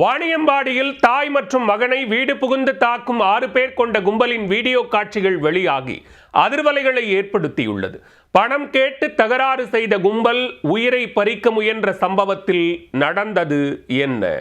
வாணியம்பாடியில் தாய் மற்றும் மகனை வீடு புகுந்து தாக்கும் 6 பேர் கொண்ட கும்பலின் வீடியோ காட்சிகள் வெளியாகி அதிர்வலைகளை ஏற்படுத்தியுள்ளது. பணம் கேட்டு தகராறு செய்த கும்பல் உயிரை பறிக்க முயன்ற சம்பவத்தில் நடந்தது என்ன?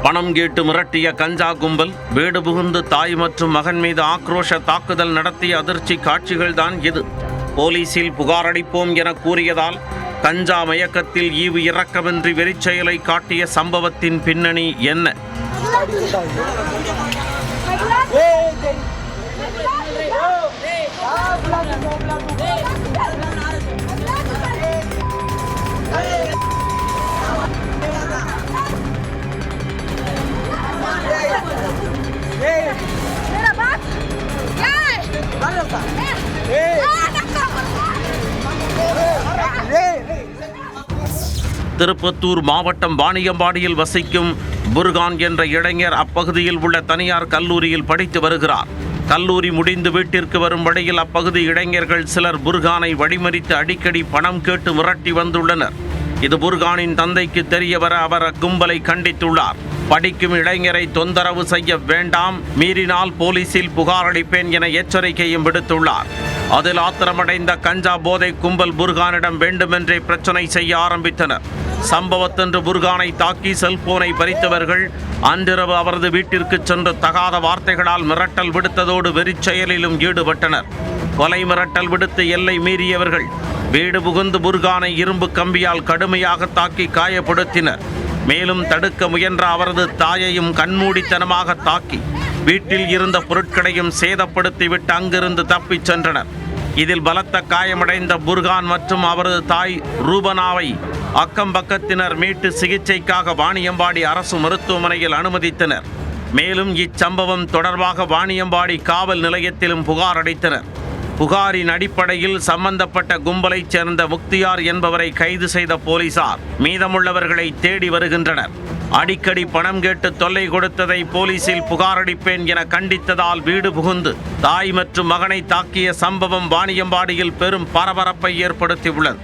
பணம் கேட்டு மிரட்டிய கஞ்சா கும்பல் வீடு புகுந்து தாய் மற்றும் மகன் மீது ஆக்ரோஷ தாக்குதல் நடத்திய அதிர்ச்சி காட்சிகள்தான் இது. போலீசில் புகாரளிப்போம் என கூறியதால் கஞ்சா மயக்கத்தில் ஈவு இரக்கமின்றி வெறிச்செயலை காட்டிய சம்பவத்தின் பின்னணி என்ன? திருப்பத்தூர் மாவட்டம் வாணியம்பாடியில் வசிக்கும் புர்கான் என்ற இளைஞர் அப்பகுதியில் உள்ள தனியார் கல்லூரியில் படித்து வருகிறார். கல்லூரி முடிந்து வீட்டிற்கு வரும் வழியில் அப்பகுதி இளைஞர்கள் சிலர் புர்கானை வழிமறித்து அடிக்கடி பணம் கேட்டு மிரட்டி வந்துள்ளனர். இது புர்கானின் தந்தைக்கு தெரிய வர அவர் அக்கும்பலை கண்டித்துள்ளார். படிக்கும் இளைஞரை தொந்தரவு செய்ய வேண்டாம், மீறினால் போலீசில் புகார் அளிப்பேன் என எச்சரிக்கையும் விடுத்துள்ளார். அதில் ஆத்திரமடைந்த கஞ்சா போதை கும்பல் புர்கானிடம் வேண்டுமென்றே பிரச்சனை செய்ய ஆரம்பித்தனர். சம்பவத்தன்று புர்கானை தாக்கி செல்போனை பறித்தவர்கள் அன்றிரவு அவரது வீட்டிற்கு சென்று தகாத வார்த்தைகளால் மிரட்டல் விடுத்ததோடு வெறிச்செயலிலும் ஈடுபட்டனர். கொலை மிரட்டல் விடுத்து எல்லை மீறியவர்கள் வீடு புகுந்து புர்கானை இரும்பு கம்பியால் கடுமையாக தாக்கி காயப்படுத்தினர். மேலும் தடுக்க முயன்ற அவரது தாயையும் கண்மூடித்தனமாக தாக்கி வீட்டில் இருந்த பொருட்களையும் சேதப்படுத்திவிட்டு அங்கிருந்து தப்பிச் சென்றனர். இதில் பலத்த காயமடைந்த புர்கான் மற்றும் அவரது தாய் ரூபனாவை அக்கம் பக்கத்தினர் மீட்டு சிகிச்சைக்காக வாணியம்பாடி அரசு மருத்துவமனையில் அனுமதித்தனர். மேலும் இச்சம்பவம் தொடர்பாக வாணியம்பாடி காவல் நிலையத்திலும் புகார் அளித்தனர். புகாரின் அடிப்படையில் சம்பந்தப்பட்ட கும்பலைச் சேர்ந்த முக்தியார் என்பவரை கைது செய்த போலீசார் மீதமுள்ளவர்களை தேடி வருகின்றனர். அடிக்கடி பணம் கேட்டு தொல்லை கொடுத்ததை போலீசில் புகாரளிப்பேன் என கண்டித்ததால் வீடு புகுந்து தாய் மற்றும் மகனை தாக்கிய சம்பவம் வாணியம்பாடியில் பெரும் பரபரப்பை ஏற்படுத்தியுள்ளது.